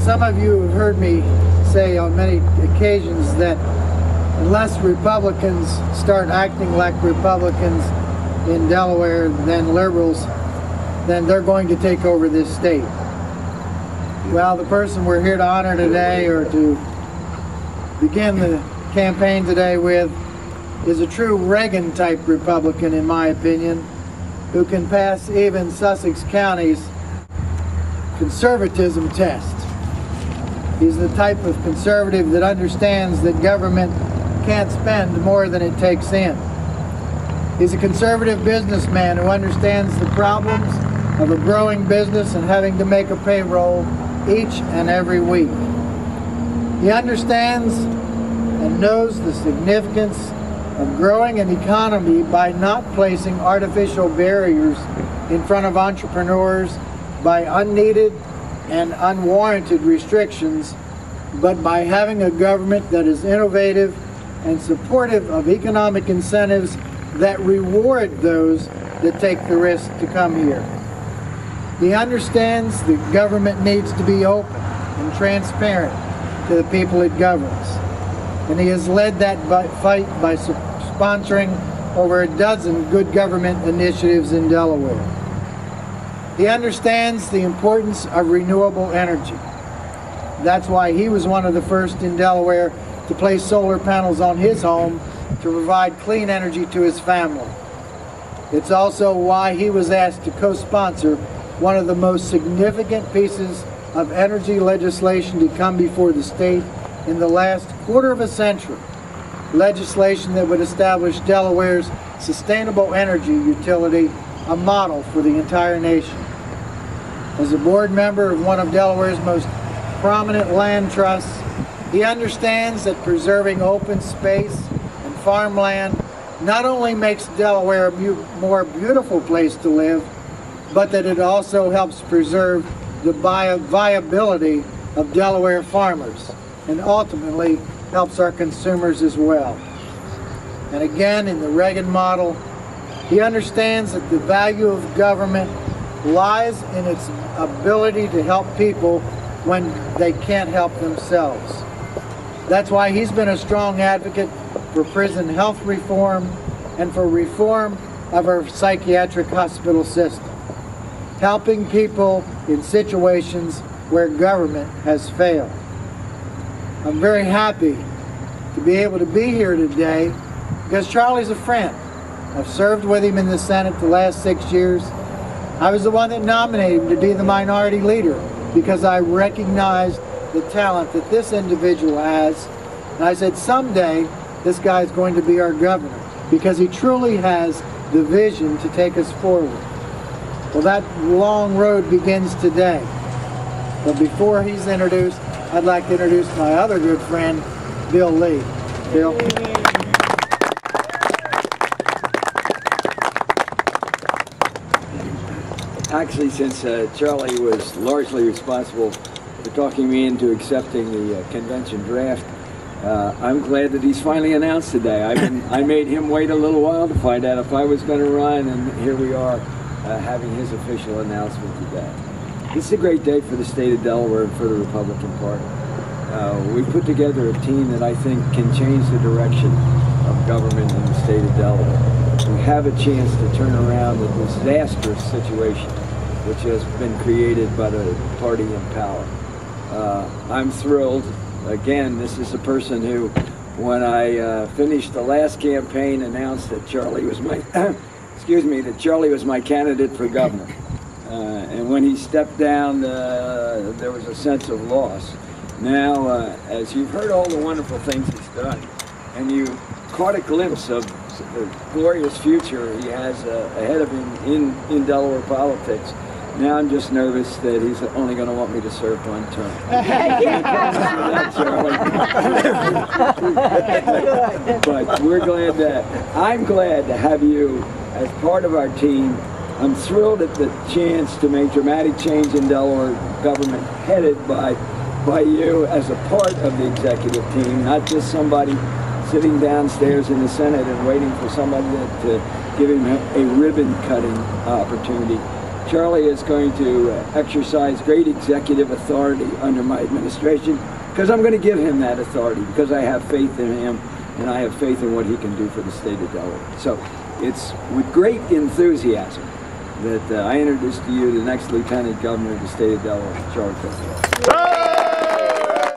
some of you have heard me say on many occasions that unless Republicans start acting like Republicans in Delaware than liberals, then they're going to take over this state. Well, the person we're here to honor today, or to begin the campaign today with, is a true Reagan-type Republican, in my opinion, who can pass even Sussex County's conservatism test. He's the type of conservative that understands that government can't spend more than it takes in. He's a conservative businessman who understands the problems of a growing business and having to make a payroll each and every week. He understands and knows the significance of growing an economy by not placing artificial barriers in front of entrepreneurs by unneeded and unwarranted restrictions, but by having a government that is innovative and supportive of economic incentives that reward those that take the risk to come here. He understands that government needs to be open and transparent to the people it governs, and he has led that fight by sponsoring over a dozen good government initiatives in Delaware. He understands the importance of renewable energy. That's why he was one of the first in Delaware to place solar panels on his home to provide clean energy to his family. It's also why he was asked to co-sponsor one of the most significant pieces of energy legislation to come before the state in the last quarter of a century. Legislation that would establish Delaware's sustainable energy utility, a model for the entire nation. As a board member of one of Delaware's most prominent land trusts, he understands that preserving open space and farmland not only makes Delaware a more beautiful place to live, but that it also helps preserve the viability of Delaware farmers and ultimately helps our consumers as well. And again, in the Reagan model, he understands that the value of government lies in its ability to help people when they can't help themselves. That's why he's been a strong advocate for prison health reform and for reform of our psychiatric hospital system, helping people in situations where government has failed. I'm very happy to be able to be here today because Charlie's a friend. I've served with him in the Senate the last 6 years. I was the one that nominated him to be the minority leader because I recognized the talent that this individual has. And I said, someday this guy's going to be our governor because he truly has the vision to take us forward. Well, that long road begins today. But before he's introduced, I'd like to introduce my other good friend, Bill Lee. Bill. Actually, since Charlie was largely responsible for talking me into accepting the convention draft, I'm glad that he's finally announced today. I made him wait a little while to find out if I was going to run, and here we are having his official announcement today. This is a great day for the state of Delaware and for the Republican Party. We put together a team that I think can change the direction of government in the state of Delaware. We have a chance to turn around the disastrous situation which has been created by the party in power. I'm thrilled. Again, this is a person who, when I finished the last campaign, announced that Charlie was my, that Charlie was my candidate for governor. And when he stepped down, there was a sense of loss. Now, as you've heard all the wonderful things he's done, and you caught a glimpse of the glorious future he has ahead of him in Delaware politics, now I'm just nervous that he's only going to want me to serve one term. But we're glad I'm glad to have you as part of our team. I'm thrilled at the chance to make dramatic change in Delaware government headed by you as a part of the executive team, not just somebody sitting downstairs in the Senate and waiting for somebody to give him a ribbon-cutting opportunity. Charlie is going to exercise great executive authority under my administration, because I'm going to give him that authority, because I have faith in him and I have faith in what he can do for the state of Delaware. So it's with great enthusiasm that I introduce to you the next Lieutenant Governor of the state of Delaware, Charlie Copeland.